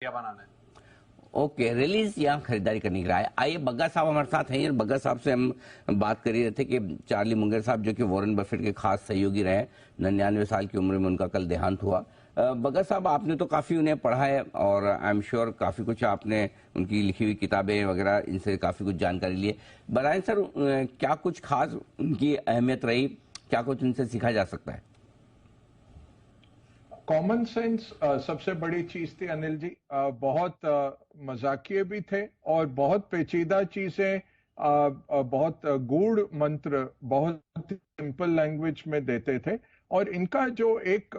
या बनाना है। Okay, release या खरीदारी करने के लिए आइए बग्गा साहब हमारे साथ हैं। बग्गा साहब से हम बात कर ही रहे थे कि चार्ली मुंगर साहब जो कि वॉरेन बफेट के खास सहयोगी रहे, 99 साल की उम्र में उनका कल देहांत हुआ। बग्गा साहब, आपने तो काफी उन्हें पढ़ा है और आई एम श्योर काफी कुछ आपने उनकी लिखी हुई किताबें वगैरह इनसे काफी कुछ जानकारी ली है। बताएं सर, क्या कुछ खास उनकी अहमियत रही, क्या कुछ उनसे सीखा जा सकता है? कॉमन सेंस सबसे बड़ी चीज थी अनिल जी। बहुत मजाकिये भी थे और बहुत पेचीदा चीजें, बहुत गूढ़ मंत्र बहुत सिंपल लैंग्वेज में देते थे। और इनका जो एक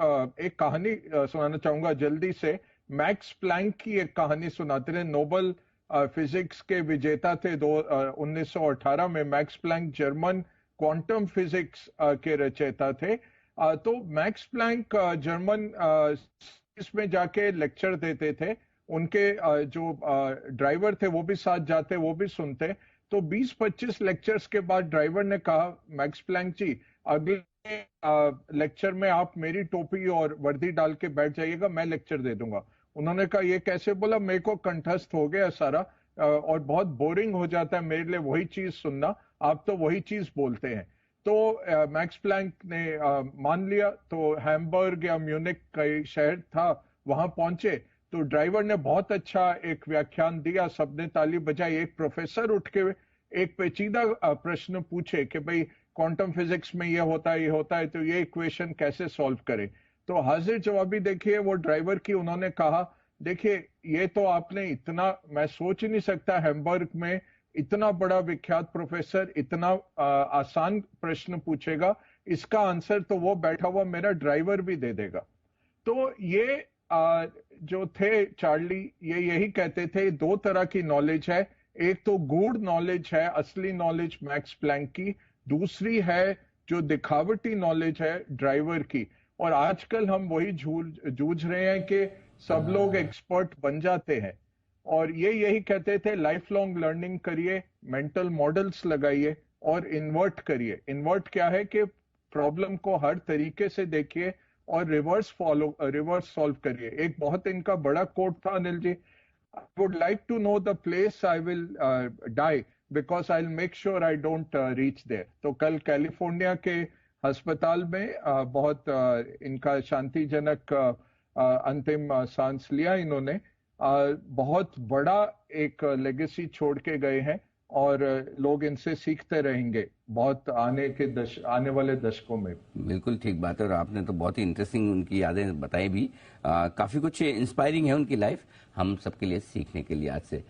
कहानी सुनाना चाहूंगा जल्दी से। मैक्स प्लैंक की एक कहानी सुनाते थे। नोबल फिजिक्स के विजेता थे 1918 में। Max Planck German quantum physics के रचयिता थे। तो मैक्स प्लैंक जर्मन इसमें जाके लेक्चर देते थे। उनके जो ड्राइवर थे वो भी साथ जाते, वो भी सुनते। तो 20-25 लेक्चर्स के बाद ड्राइवर ने कहा, मैक्स प्लैंक जी अगले लेक्चर में आप मेरी टोपी और वर्दी डाल के बैठ जाइएगा, मैं लेक्चर दे दूंगा। उन्होंने कहा ये कैसे? बोला मेरे को कंठस्थ हो गया सारा और बहुत बोरिंग हो जाता है मेरे लिए वही चीज सुनना, आप तो वही चीज बोलते हैं। तो मैक्स प्लैंक ने मान लिया। तो हैम्बर्ग या म्यूनिक का शहर था, वहां पहुंचे। तो ड्राइवर ने बहुत अच्छा एक व्याख्यान दिया, सबने ताली बजाई। एक प्रोफेसर उठ के एक पेचीदा प्रश्न पूछे कि भाई क्वांटम फिजिक्स में ये होता है, ये होता है, तो ये इक्वेशन कैसे सॉल्व करें? तो हाजिर जवाबी देखिए वो ड्राइवर की। उन्होंने कहा देखिए ये तो आपने इतना, मैं सोच ही नहीं सकता हैम्बर्ग में इतना बड़ा विख्यात प्रोफेसर इतना आसान प्रश्न पूछेगा, इसका आंसर तो वो बैठा हुआ मेरा ड्राइवर भी दे देगा। तो ये जो थे चार्ली, ये यही कहते थे दो तरह की नॉलेज है। एक तो गूढ़ नॉलेज है, असली नॉलेज मैक्स प्लैंक की। दूसरी है जो दिखावटी नॉलेज है ड्राइवर की। और आजकल हम वही जूझ रहे हैं कि सब लोग एक्सपर्ट बन जाते हैं। और ये यही कहते थे लाइफ लॉन्ग लर्निंग करिए, मेंटल मॉडल्स लगाइए और इन्वर्ट करिए। इन्वर्ट क्या है कि प्रॉब्लम को हर तरीके से देखिए और रिवर्स सॉल्व करिए। एक बहुत इनका बड़ा कोट था Anil ji, I would like to know the place I will die because I will make sure I don't reach there. तो कल कैलिफोर्निया के अस्पताल में बहुत इनका शांतिजनक अंतिम सांस लिया इन्होंने। बहुत बड़ा एक लेगेसी छोड़ के गए हैं और लोग इनसे सीखते रहेंगे बहुत आने वाले दशकों में। बिल्कुल ठीक बात है, और आपने तो बहुत ही इंटरेस्टिंग उनकी यादें बताई भी। काफी कुछ इंस्पायरिंग है उनकी लाइफ, हम सबके लिए सीखने के लिए आज से।